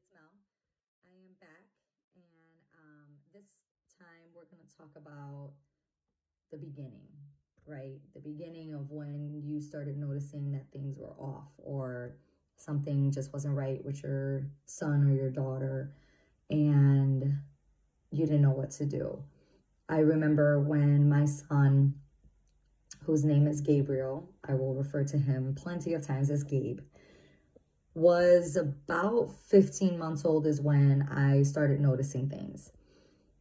it's Mel. I am back, and this time we're going to talk about the beginning, right? The beginning of when you started noticing that things were off or something just wasn't right with your son or your daughter, and you didn't know what to do. I remember when my son, whose name is Gabriel, I will refer to him plenty of times as Gabe, was about 15 months old is when I started noticing things.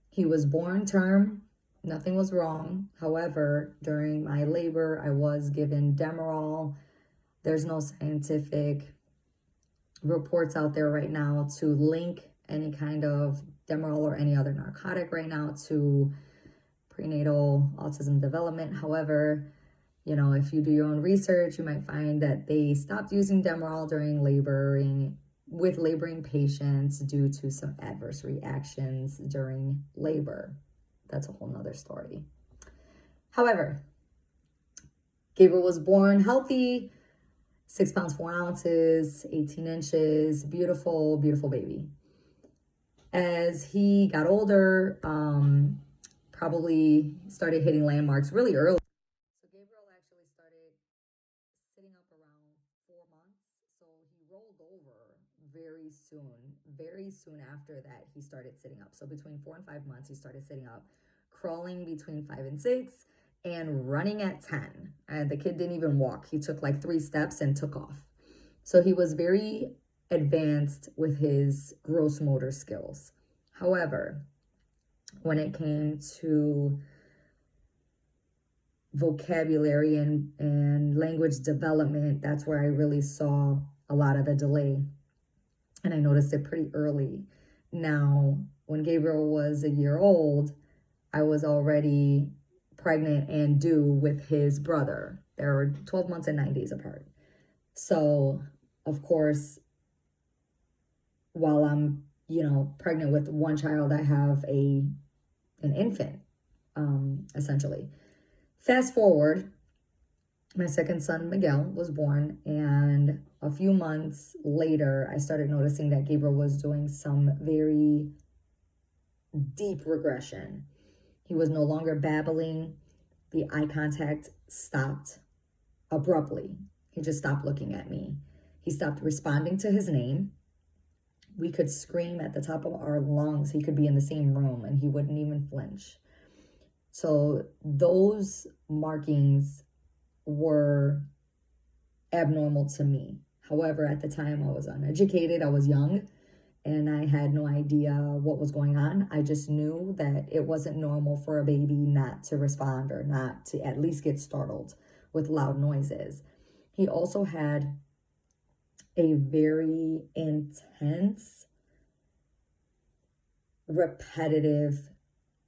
He was born term, nothing was wrong. However, during my labor, I was given Demerol. There's no scientific reports out there right now to link any kind of Demerol or any other narcotic right now to prenatal autism development. However, if you do your own research, you might find that they stopped using Demerol during laboring patients due to some adverse reactions during labor. That's a whole nother story. However, Gabriel was born healthy, 6 pounds, 4 ounces, 18 inches, beautiful, beautiful baby. As he got older, probably started hitting landmarks really early. So Gabriel actually started sitting up around 4 months. So he rolled over very soon after that, he started sitting up. So between 4 and 5 months, he started sitting up, crawling between 5 and 6, and running at 10. And the kid didn't even walk. He took like 3 steps and took off. So he was very advanced with his gross motor skills. However, when it came to vocabulary and language development, that's where I really saw a lot of the delay. And I noticed it pretty early. Now, when Gabriel was a year old, I was already pregnant and due with his brother. They were 12 months and 9 days apart. So, of course, while I'm, pregnant with one child, I have an infant, essentially. Fast forward, my second son, Miguel, was born, and a few months later, I started noticing that Gabriel was doing some very deep regression. He was no longer babbling. The eye contact stopped abruptly. He just stopped looking at me. He stopped responding to his name. We could scream at the top of our lungs. He could be in the same room and he wouldn't even flinch. So those markings were abnormal to me. However, at the time I was uneducated, I was young, and I had no idea what was going on. I just knew that it wasn't normal for a baby not to respond or not to at least get startled with loud noises. He also had a very intense, repetitive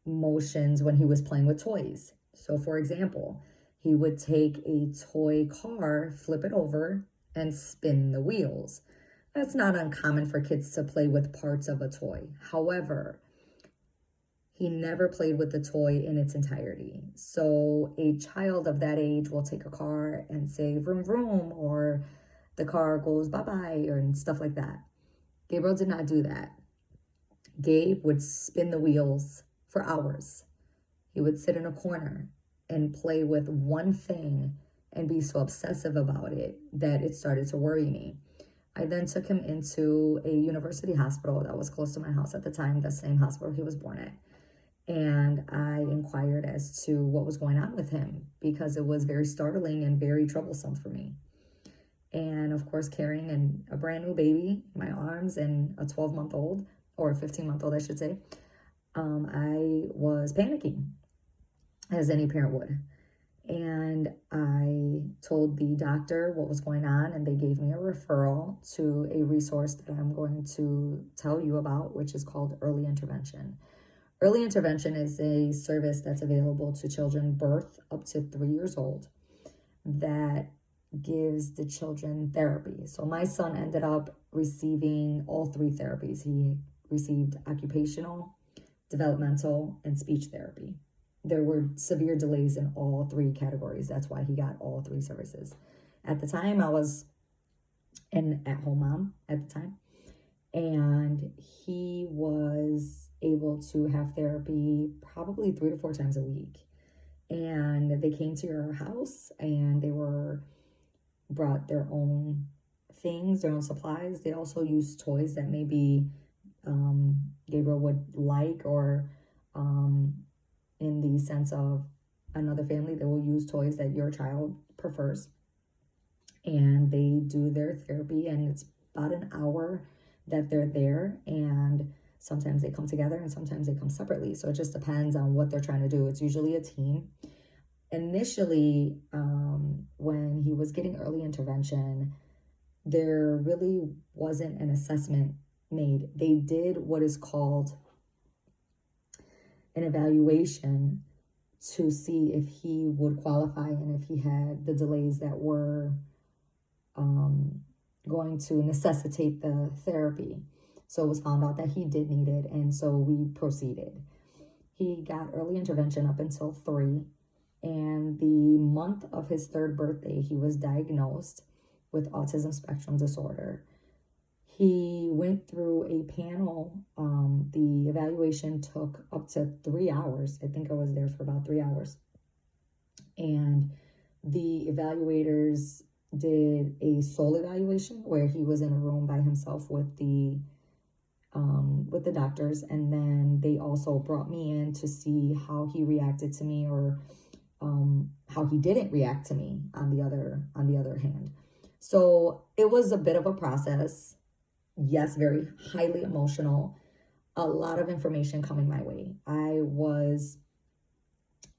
motions when he was playing with toys. So, for example, he would take a toy car, flip it over, and spin the wheels. That's not uncommon for kids to play with parts of a toy. However, he never played with the toy in its entirety. So a child of that age will take a car and say vroom vroom, or the car goes bye-bye, or stuff like that. Gabriel did not do that. Gabe would spin the wheels for hours. He would sit in a corner and play with one thing and be so obsessive about it that it started to worry me. I then took him into a university hospital that was close to my house at the time, the same hospital he was born at. And I inquired as to what was going on with him because it was very startling and very troublesome for me. And of course, carrying a brand new baby in my arms and a 12-month-old, or a 15-month-old, I should say, I was panicking, as any parent would. And I told the doctor what was going on, and they gave me a referral to a resource that I'm going to tell you about, which is called Early Intervention. Early Intervention is a service that's available to children birth up to 3 years old that gives the children therapy. So my son ended up receiving all 3 therapies. He received occupational, developmental, and speech therapy. There were severe delays in all 3 categories. That's why he got all 3 services. At the time, I was an at-home mom at the time. And probably 3 to 4 times a week. And they came to your house and they brought their own things, their own supplies. They also used toys that maybe Gabriel would like, or in the sense of another family, they will use toys that your child prefers. And they do their therapy, and it's about an hour that they're there, and sometimes they come together and sometimes they come separately. So it just depends on what they're trying to do. It's usually a team. Initially, when he was getting early intervention, there really wasn't an assessment made. They did what is called an evaluation to see if he would qualify and if he had the delays that were going to necessitate the therapy. So it was found out that he did need it, and so we proceeded. He got early intervention up until 3, and the month of his 3rd birthday, he was diagnosed with autism spectrum disorder. He went through a panel. The evaluation took up to 3 hours. I think I was there for about 3 hours. And the evaluators did a soul evaluation where he was in a room by himself with the doctors, and then they also brought me in to see how he reacted to me, or how he didn't react to me on the other hand. So it was a bit of a process. Yes, very highly emotional. A lot of information coming my way. I was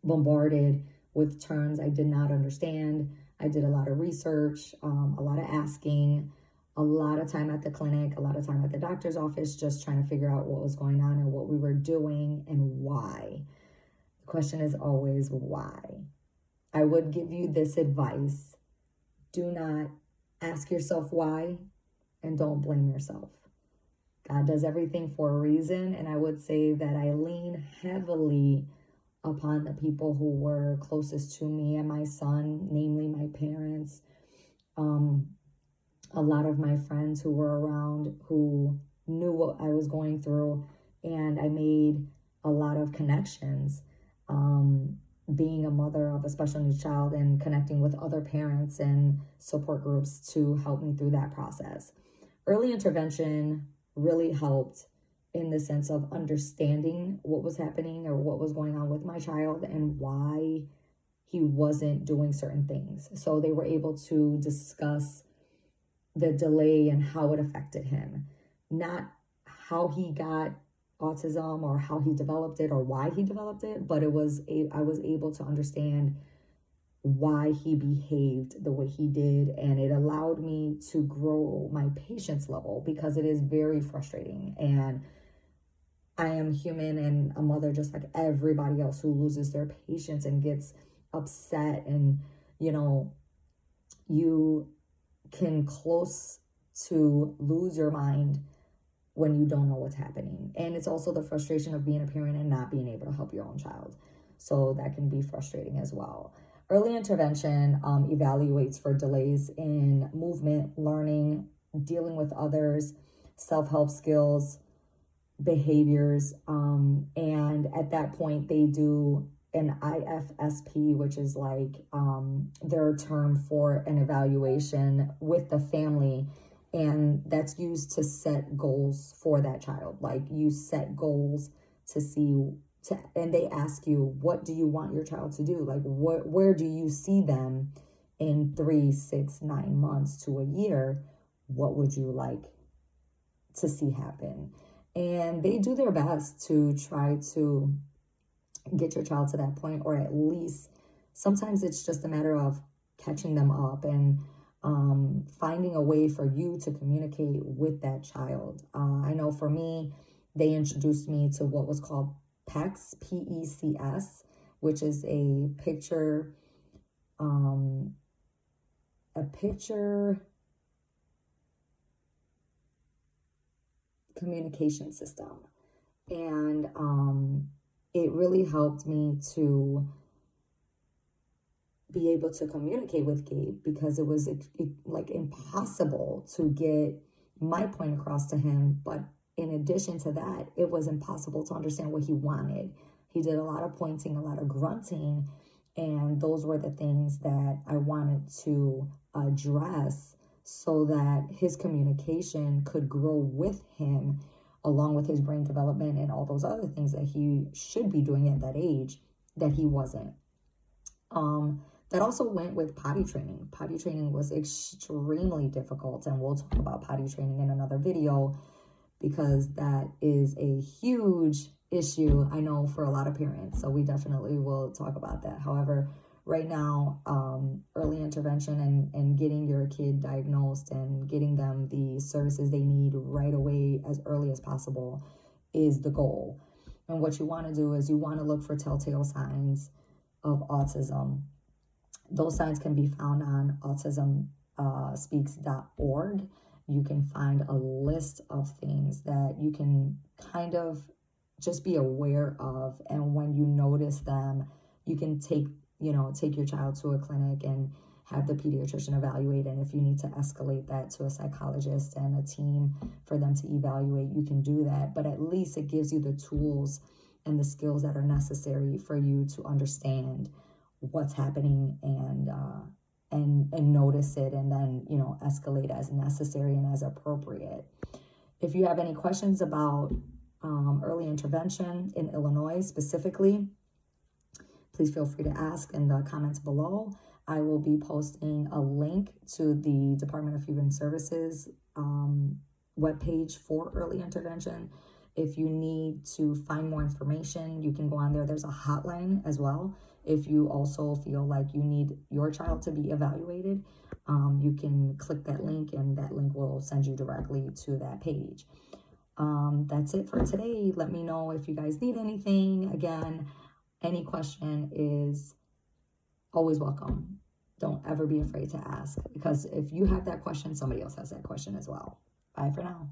bombarded with terms I did not understand. I did a lot of research, a lot of asking, a lot of time at the clinic, a lot of time at the doctor's office, just trying to figure out what was going on and what we were doing and why. The question is always why. I would give you this advice. Do not ask yourself why, and don't blame yourself. God does everything for a reason, and I would say that I lean heavily upon the people who were closest to me and my son, namely my parents, a lot of my friends who were around who knew what I was going through, and I made a lot of connections. Being a mother of a special needs child and connecting with other parents and support groups to help me through that process. Early intervention really helped in the sense of understanding what was happening or what was going on with my child and why he wasn't doing certain things. So they were able to discuss the delay and how it affected him, not how he got autism or how he developed it or why he developed it, but I was able to understand why he behaved the way he did, and it allowed me to grow my patience level, because it is very frustrating, and I am human and a mother just like everybody else who loses their patience and gets upset, and you can close to lose your mind when you don't know what's happening. And it's also the frustration of being a parent and not being able to help your own child. So that can be frustrating as well. Early intervention evaluates for delays in movement, learning, dealing with others, self-help skills, behaviors. And at that point, they do an IFSP, which is like their term for an evaluation with the family. And that's used to set goals for that child. Like you set goals to see, and they ask you, what do you want your child to do? Like where do you see them in 3, 6, 9 months to a year? What would you like to see happen? And they do their best to try to get your child to that point, or at least sometimes it's just a matter of catching them up and finding a way for you to communicate with that child. I know for me, they introduced me to what was called PECS, P-E-C-S, which is a picture communication system. And it really helped me to be able to communicate with Gabe, because it was like impossible to get my point across to him. But in addition to that, it was impossible to understand what he wanted. He did a lot of pointing, a lot of grunting, and those were the things that I wanted to address so that his communication could grow with him along with his brain development and all those other things that he should be doing at that age that he wasn't. That also went with potty training. Potty training was extremely difficult, and we'll talk about potty training in another video because that is a huge issue, I know, for a lot of parents. So we definitely will talk about that. However, right now, early intervention and getting your kid diagnosed and getting them the services they need right away as early as possible is the goal. And what you want to do is you want to look for telltale signs of autism. Those signs can be found on autismspeaks.org. You can find a list of things that you can kind of just be aware of. And when you notice them, you can take your child to a clinic and have the pediatrician evaluate. And if you need to escalate that to a psychologist and a team for them to evaluate, you can do that. But at least it gives you the tools and the skills that are necessary for you to understand what's happening and notice it, and then escalate as necessary and as appropriate. If you have any questions about early intervention in Illinois specifically, please feel free to ask in the comments below. I will be posting a link to the Department of Human Services webpage for early intervention. If you need to find more information, you can go on there. There's a hotline as well. If you also feel like you need your child to be evaluated, you can click that link, and that link will send you directly to that page. That's it for today. Let me know if you guys need anything. Again, any question is always welcome. Don't ever be afraid to ask, because if you have that question, somebody else has that question as well. Bye for now.